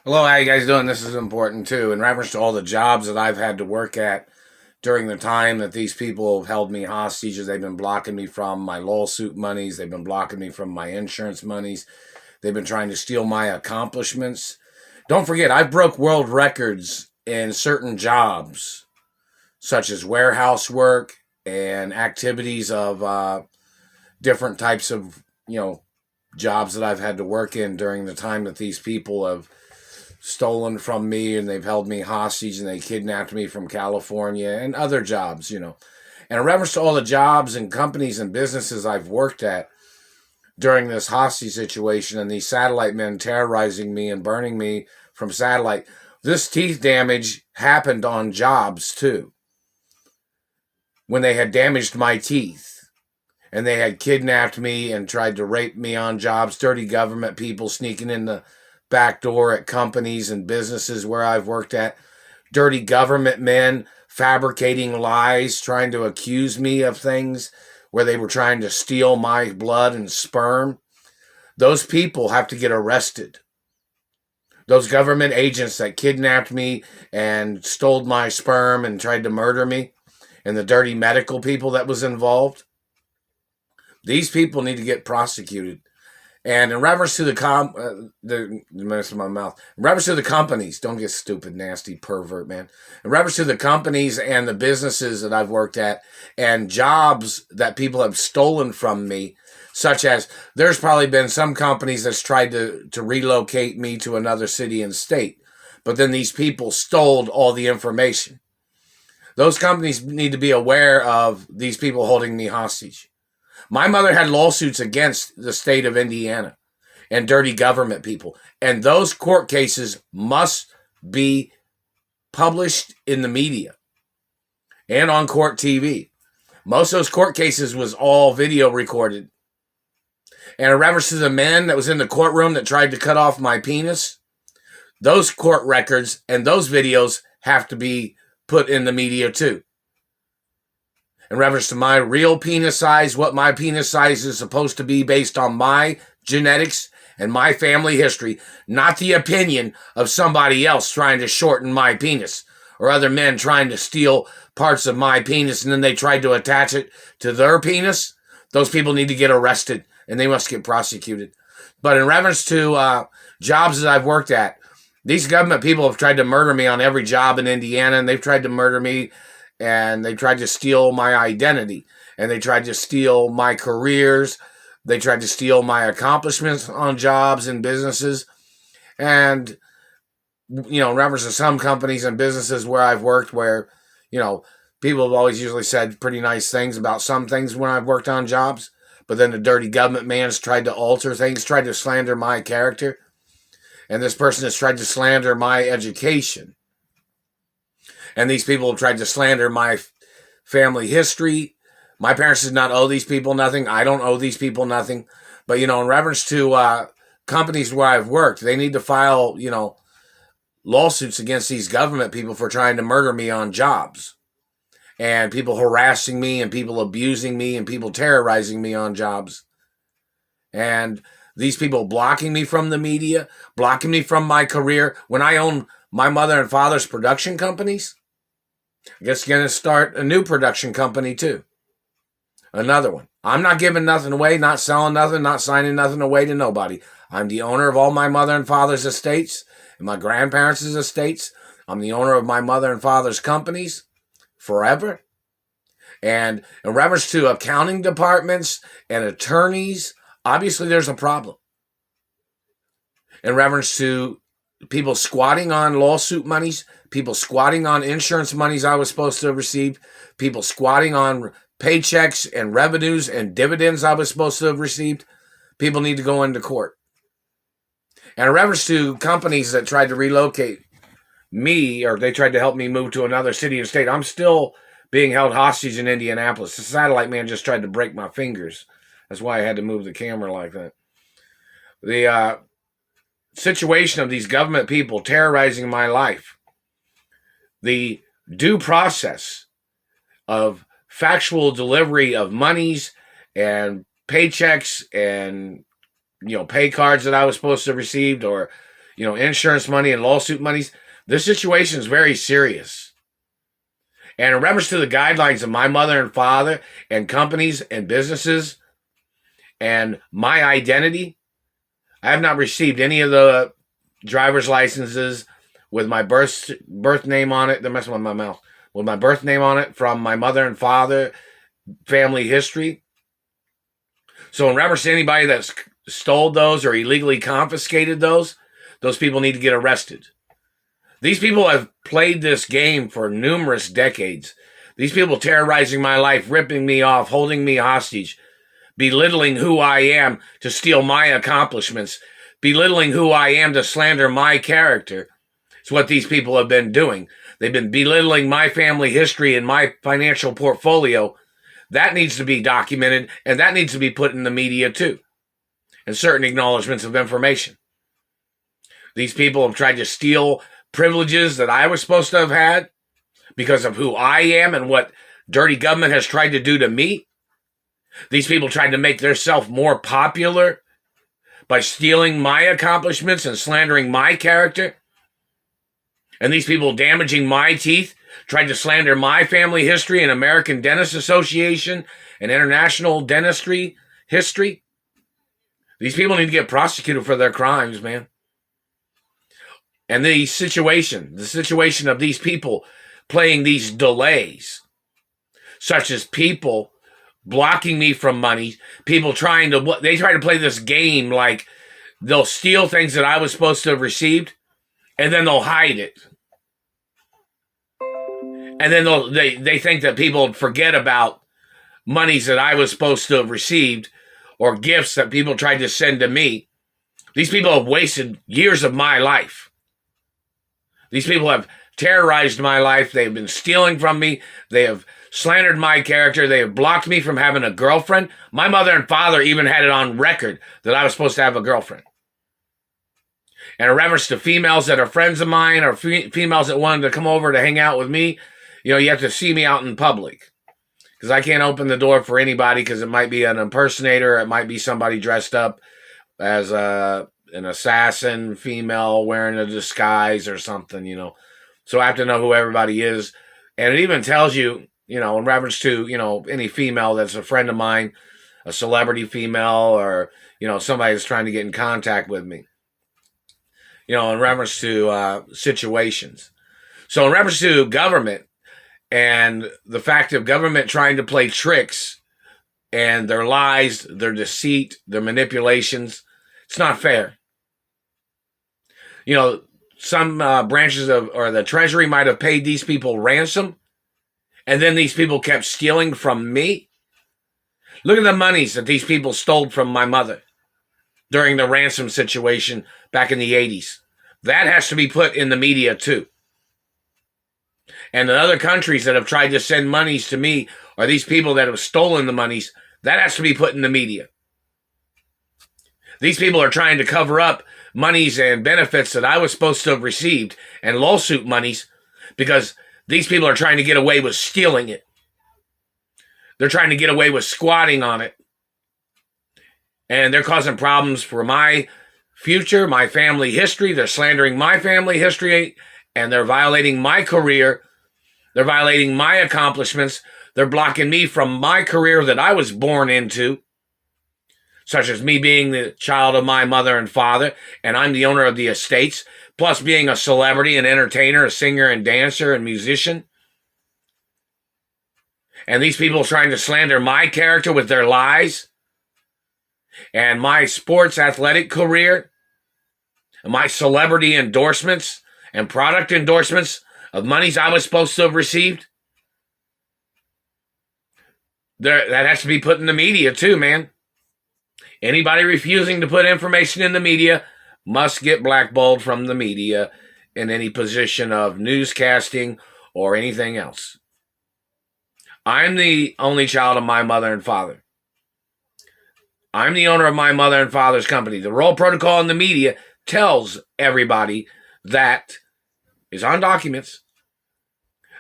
Hello, how you guys doing? This is important too. In reference to all the jobs that I've had to work at during the time that these people have held me hostage, they've been blocking me from my lawsuit monies. They've been blocking me from my insurance monies. They've been trying to steal my accomplishments. Don't forget, I broke world records in certain jobs, such as warehouse work and activities of different types of, jobs that I've had to work in during the time that these people have stolen from me and they've held me hostage and they kidnapped me from California and other jobs. And in reference to all the jobs and companies and businesses I've worked at during this hostage situation and these satellite men terrorizing me and burning me from satellite, this teeth damage happened on jobs too. When they had damaged my teeth and they had kidnapped me and tried to rape me on jobs, dirty government people sneaking in the back door at companies and businesses where I've worked at, dirty government men fabricating lies, trying to accuse me of things where they were trying to steal my blood and sperm. Those people have to get arrested. Those government agents that kidnapped me and stole my sperm and tried to murder me, and the dirty medical people that was involved, these people need to get prosecuted. And in reference to the mess of my mouth. In reference to the companies, don't get stupid, nasty pervert, man. In reference to the companies and the businesses that I've worked at and jobs that people have stolen from me, such as there's probably been some companies that's tried to relocate me to another city and state, but then these people stole all the information. Those companies need to be aware of these people holding me hostage. My mother had lawsuits against the state of Indiana and dirty government people. And those court cases must be published in the media and on court TV. Most of those court cases was all video recorded. And in reference to the man that was in the courtroom that tried to cut off my penis, those court records and those videos have to be put in the media too. In reference to my real penis size, what my penis size is supposed to be based on my genetics and my family history, not the opinion of somebody else trying to shorten my penis or other men trying to steal parts of my penis and then they tried to attach it to their penis. Those people need to get arrested and they must get prosecuted. But in reference to jobs that I've worked at, these government people have tried to murder me on every job in Indiana, and they've tried to murder me. And they tried to steal my identity. And they tried to steal my careers. They tried to steal my accomplishments on jobs and businesses. And, in reference to some companies and businesses where I've worked where, people have always usually said pretty nice things about some things when I've worked on jobs. But then the dirty government man's tried to alter things, tried to slander my character. And this person has tried to slander my education. And these people have tried to slander my family history. My parents did not owe these people nothing. I don't owe these people nothing. But, in reference to companies where I've worked, they need to file, lawsuits against these government people for trying to murder me on jobs. And people harassing me and people abusing me and people terrorizing me on jobs. And these people blocking me from the media, blocking me from my career. When I own my mother and father's production companies, I guess you're going to start a new production company too. Another one. I'm not giving nothing away, not selling nothing, not signing nothing away to nobody. I'm the owner of all my mother and father's estates and my grandparents' estates. I'm the owner of my mother and father's companies forever. And in reference to accounting departments and attorneys, obviously there's a problem. In reference to people squatting on lawsuit monies, people squatting on insurance monies I was supposed to have received, people squatting on paychecks and revenues and dividends I was supposed to have received, people need to go into court. And in reference to companies that tried to relocate me or they tried to help me move to another city and state, I'm still being held hostage in Indianapolis. The satellite man just tried to break my fingers. That's why I had to move the camera like that. The situation of these government people terrorizing my life, the due process of factual delivery of monies and paychecks and pay cards that I was supposed to have received, or insurance money and lawsuit monies. This situation is very serious. And in reference to the guidelines of my mother and father and companies and businesses and my identity, I have not received any of the driver's licenses with my birth name on it. They're messing with my mouth. With my birth name on it from my mother and father, family history. So in reference to anybody that's stole those or illegally confiscated those people need to get arrested. These people have played this game for numerous decades. These people terrorizing my life, ripping me off, holding me hostage, belittling who I am to steal my accomplishments, belittling who I am to slander my character. It's what these people have been doing. They've been belittling my family history and my financial portfolio. That needs to be documented, and that needs to be put in the media too, and certain acknowledgments of information. These people have tried to steal privileges that I was supposed to have had because of who I am and what dirty government has tried to do to me. These people tried to make themselves more popular by stealing my accomplishments and slandering my character. And these people damaging my teeth, tried to slander my family history and American Dentist Association and international dentistry history. These people need to get prosecuted for their crimes, man. And the situation of these people playing these delays, such as people blocking me from money, people try to play this game like they'll steal things that I was supposed to have received, and then they'll hide it. And then they think that people forget about monies that I was supposed to have received or gifts that people tried to send to me. These people have wasted years of my life. These people have terrorized my life. They've been stealing from me. They have slandered my character. They have blocked me from having a girlfriend. My mother and father even had it on record that I was supposed to have a girlfriend. And in reference to females that are friends of mine or females that wanted to come over to hang out with me, you have to see me out in public. Because I can't open the door for anybody because it might be an impersonator. It might be somebody dressed up as an assassin female wearing a disguise or something, So I have to know who everybody is. And it even tells you, in reference to, any female that's a friend of mine, a celebrity female, or, somebody that's trying to get in contact with me. In reference to situations. So in reference to government and the fact of government trying to play tricks and their lies, their deceit, their manipulations, it's not fair. Some branches or the Treasury might have paid these people ransom, and then these people kept stealing from me. Look at the monies that these people stole from my mother during the ransom situation back in the 80s. That has to be put in the media too. And the other countries that have tried to send monies to me, or these people that have stolen the monies, that has to be put in the media. These people are trying to cover up monies and benefits that I was supposed to have received and lawsuit monies because these people are trying to get away with stealing it. They're trying to get away with squatting on it. And they're causing problems for my future, my family history. They're slandering my family history, and they're violating my career. They're violating my accomplishments. They're blocking me from my career that I was born into, such as me being the child of my mother and father, and I'm the owner of the estates, plus being a celebrity, an entertainer, a singer and dancer and musician. And these people trying to slander my character with their lies, and my sports athletic career, and my celebrity endorsements and product endorsements of monies I was supposed to have received. That has to be put in the media too, man. Anybody refusing to put information in the media must get blackballed from the media in any position of newscasting or anything else. I'm the only child of my mother and father. I'm the owner of my mother and father's company. The role protocol in the media tells everybody that is on documents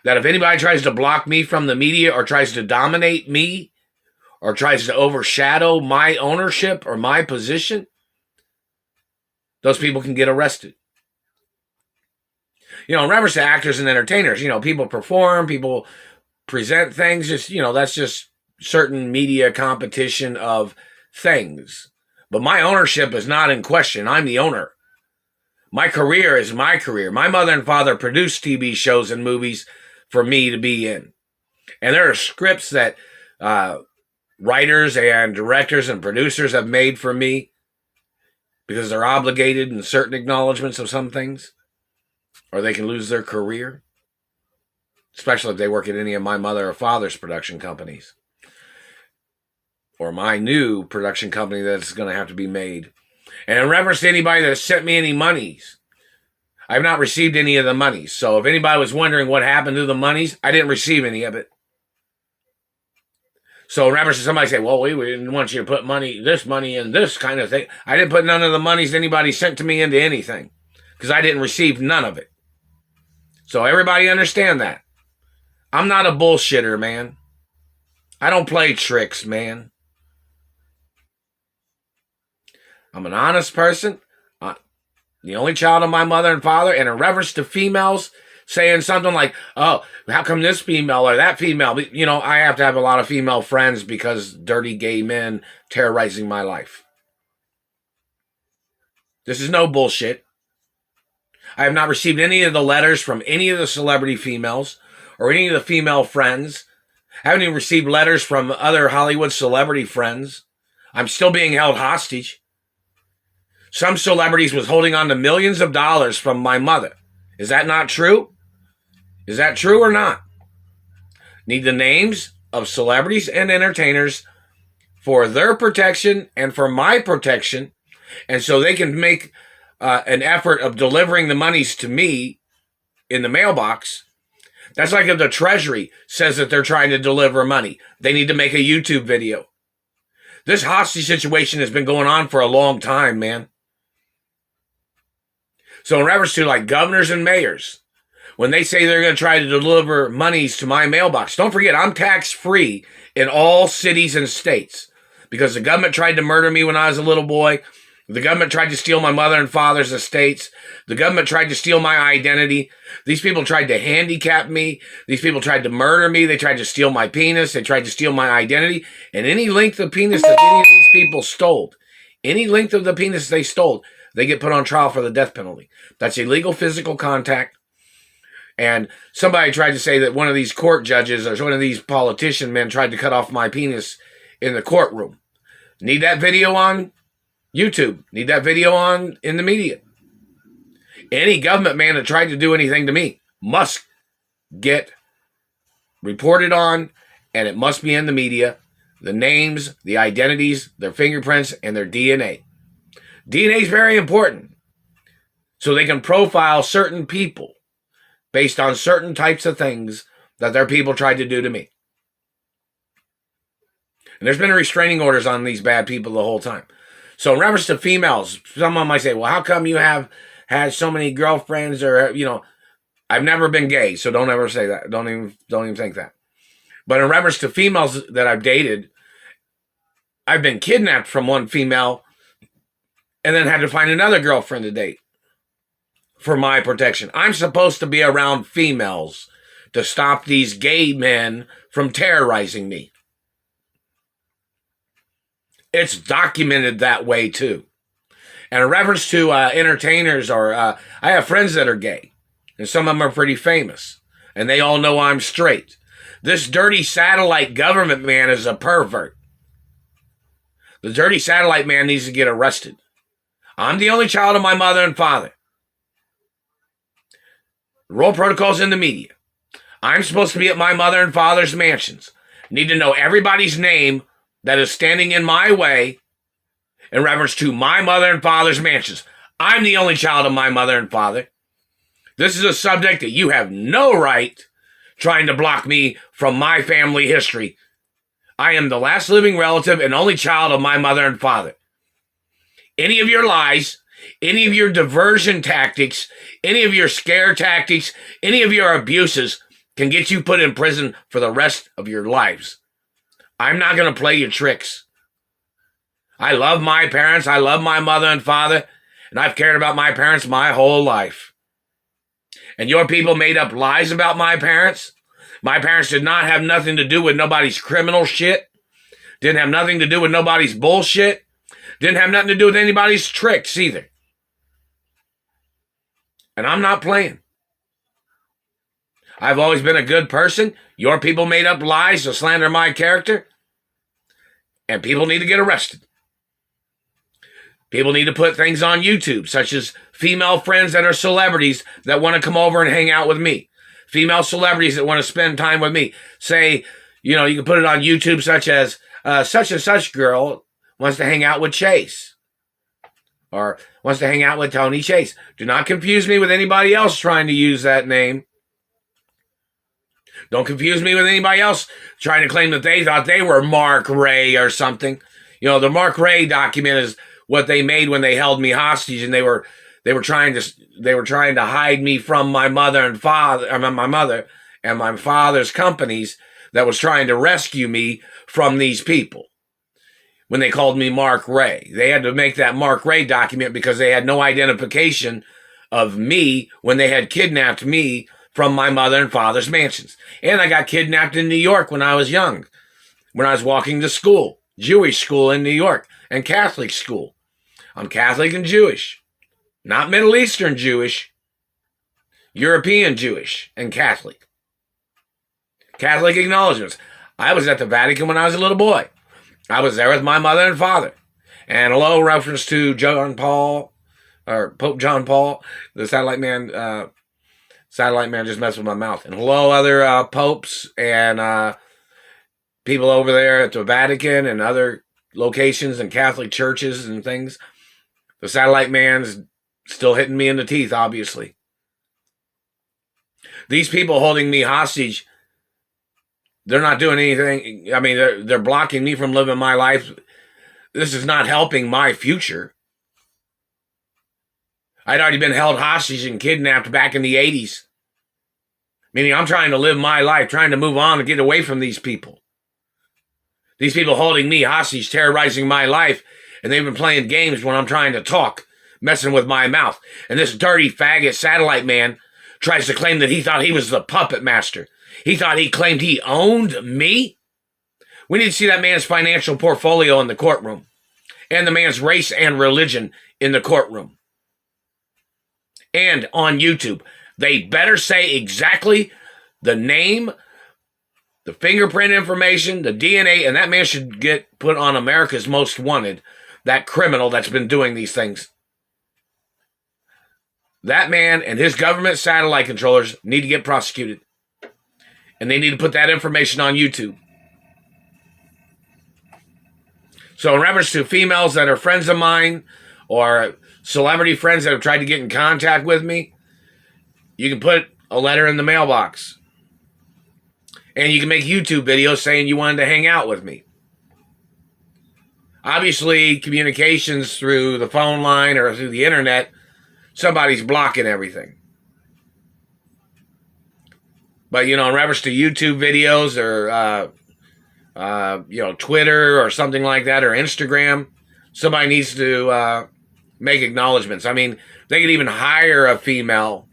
that if anybody tries to block me from the media or tries to dominate me or tries to overshadow my ownership or my position, those people can get arrested. in reference to actors and entertainers, people perform, people present things, just, that's just certain media competition of things. But my ownership is not in question. I'm the owner. My career is my career. My mother and father produced TV shows and movies for me to be in. And there are scripts that writers and directors and producers have made for me because they're obligated in certain acknowledgments of some things, or they can lose their career, especially if they work at any of my mother or father's production companies, or my new production company that's going to have to be made. And in reference to anybody that sent me any monies, I've not received any of the monies. So if anybody was wondering what happened to the monies, I didn't receive any of it. So in reference to somebody say, well, we didn't want you to put this money in this kind of thing. I didn't put none of the monies anybody sent to me into anything because I didn't receive none of it. So everybody understand that. I'm not a bullshitter, man. I don't play tricks, man. I'm an honest person. The only child of my mother and father. And in reference to females saying something like, oh, how come this female or that female? I have to have a lot of female friends because dirty gay men terrorizing my life. This is no bullshit. I have not received any of the letters from any of the celebrity females or any of the female friends. I haven't even received letters from other Hollywood celebrity friends. I'm still being held hostage. Some celebrities was holding on to millions of dollars from my mother. Is that not true? Is that true or not? Need the names of celebrities and entertainers for their protection and for my protection, and so they can make an effort of delivering the monies to me in the mailbox. That's like if the Treasury says that they're trying to deliver money. They need to make a YouTube video. This hostage situation has been going on for a long time, man. So in reference to like governors and mayors, when they say they're going to try to deliver monies to my mailbox, don't forget I'm tax-free in all cities and states because the government tried to murder me when I was a little boy. The government tried to steal my mother and father's estates. The government tried to steal my identity. These people tried to handicap me. These people tried to murder me. They tried to steal my penis. They tried to steal my identity. And any length of penis that any of these people stole, any length of the penis they stole, they get put on trial for the death penalty. That's illegal physical contact. And somebody tried to say that one of these court judges or one of these politician men tried to cut off my penis in the courtroom. Need that video on YouTube. Need that video on in the media. Any government man that tried to do anything to me must get reported on, and it must be in the media. The names, the identities, their fingerprints, and their DNA. DNA is very important. So they can profile certain people based on certain types of things that their people tried to do to me. And there's been restraining orders on these bad people the whole time. So in reference to females, someone might say, well, how come you have had so many girlfriends or, I've never been gay, so don't ever say that. Don't even think that. But in reference to females that I've dated, I've been kidnapped from one female and then had to find another girlfriend to date for my protection. I'm supposed to be around females to stop these gay men from terrorizing me. It's documented that way too. And in reference to entertainers, or I have friends that are gay, and some of them are pretty famous, and they all know I'm straight. This dirty satellite government man is a pervert. The dirty satellite man needs to get arrested. I'm the only child of my mother and father. The role protocol's in the media. I'm supposed to be at my mother and father's mansions. Need to know everybody's name that is standing in my way in reference to my mother and father's mansions. I'm the only child of my mother and father. This is a subject that you have no right trying to block me from my family history. I am the last living relative and only child of my mother and father. Any of your lies, any of your diversion tactics, any of your scare tactics, any of your abuses can get you put in prison for the rest of your lives. I'm not going to play your tricks. I love my parents. I love my mother and father, and I've cared about my parents my whole life. And your people made up lies about my parents. My parents did not have nothing to do with nobody's criminal shit. Didn't have nothing to do with nobody's bullshit. Didn't have nothing to do with anybody's tricks either. And I'm not playing. I've always been a good person. Your people made up lies to slander my character. And people need to get arrested. People need to put things on YouTube, such as female friends that are celebrities that want to come over and hang out with me. Female celebrities that want to spend time with me. Say, you can put it on YouTube, such as such and such girl wants to hang out with Chase. Or wants to hang out with Tony Chase. Do not confuse me with anybody else trying to use that name. Don't confuse me with anybody else trying to claim that they thought they were Mark Ray or something. The Mark Ray document is what they made when they held me hostage, and they were trying to hide me from my mother and my father's companies that was trying to rescue me from these people. When they called me Mark Ray, they had to make that Mark Ray document because they had no identification of me when they had kidnapped me from my mother and father's mansions. And I got kidnapped in New York when I was young, when I was walking to school, Jewish school in New York, and Catholic school. I'm Catholic and Jewish, not Middle Eastern Jewish, European Jewish and Catholic. Catholic acknowledgments. I was at the Vatican when I was a little boy. I was there with my mother and father. And hello, reference to John Paul, or Pope John Paul, the satellite man. Satellite man just messed with my mouth. And hello, other popes and people over there at the Vatican and other locations and Catholic churches and things. The satellite man's still hitting me in the teeth, obviously. These people holding me hostage, they're not doing anything. I mean, they're blocking me from living my life. This is not helping my future. I'd already been held hostage and kidnapped back in the 80s. Meaning I'm trying to live my life, trying to move on and get away from these people. These people holding me hostage, terrorizing my life, and they've been playing games when I'm trying to talk, messing with my mouth. And this dirty faggot satellite man tries to claim that he thought he was the puppet master. He claimed he owned me. We need to see that man's financial portfolio in the courtroom and the man's race and religion in the courtroom. And on YouTube, they better say exactly the name, the fingerprint information, the DNA, and that man should get put on America's Most Wanted, that criminal that's been doing these things. That man and his government satellite controllers need to get prosecuted. And they need to put that information on YouTube. So in reference to females that are friends of mine or celebrity friends that have tried to get in contact with me, you can put a letter in the mailbox. And you can make YouTube videos saying you wanted to hang out with me. Obviously, communications through the phone line or through the internet, somebody's blocking everything. But, in reference to YouTube videos or, Twitter or something like that or Instagram, somebody needs to make acknowledgments. I mean, they could even hire a female.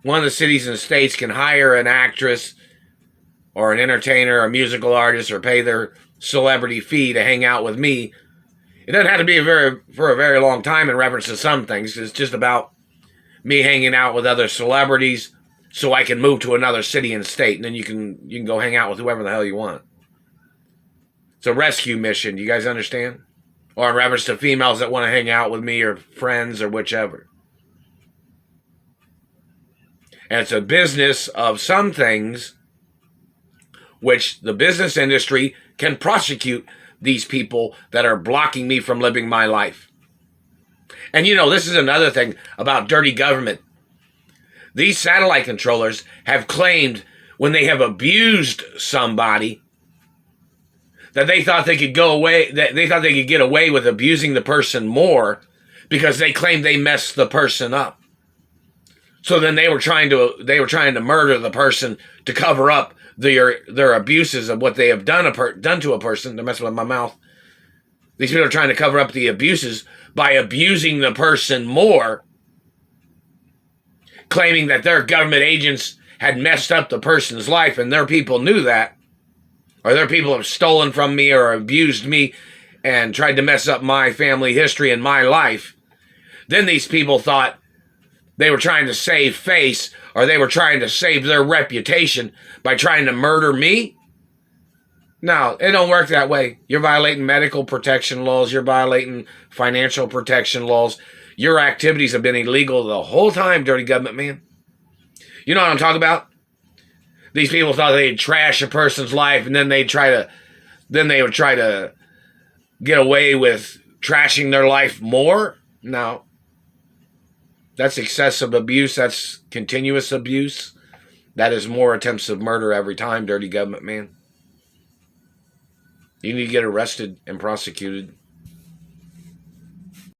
One of the cities and states can hire an actress or an entertainer or a musical artist or pay their celebrity fee to hang out with me. It doesn't have to be for a very long time in reference to some things. It's just about me hanging out with other celebrities so I can move to another city and state, and then you can go hang out with whoever the hell you want. It's a rescue mission. Do you guys understand? Or in reference to females that want to hang out with me or friends or whichever. And it's a business of some things which the business industry can prosecute these people that are blocking me from living my life. And this is another thing about dirty government. These satellite controllers have claimed when they have abused somebody that they thought they could get away with abusing the person more because they claimed they messed the person up. So then they were trying to murder the person to cover up their abuses of what they have done to a person. They're messing with my mouth. These people are trying to cover up the abuses by abusing the person more claiming that their government agents had messed up the person's life and their people knew that, or their people have stolen from me or abused me and tried to mess up my family history and my life, then these people thought they were trying to save face, or they were trying to save their reputation by trying to murder me. No, it don't work that way. You're violating medical protection laws. You're violating financial protection laws. Your activities have been illegal the whole time, dirty government man. You know what I'm talking about? These people thought they'd trash a person's life, and then they would try to get away with trashing their life more. No. That's excessive abuse. That's continuous abuse. That is more attempts of murder every time, dirty government man. You need to get arrested and prosecuted.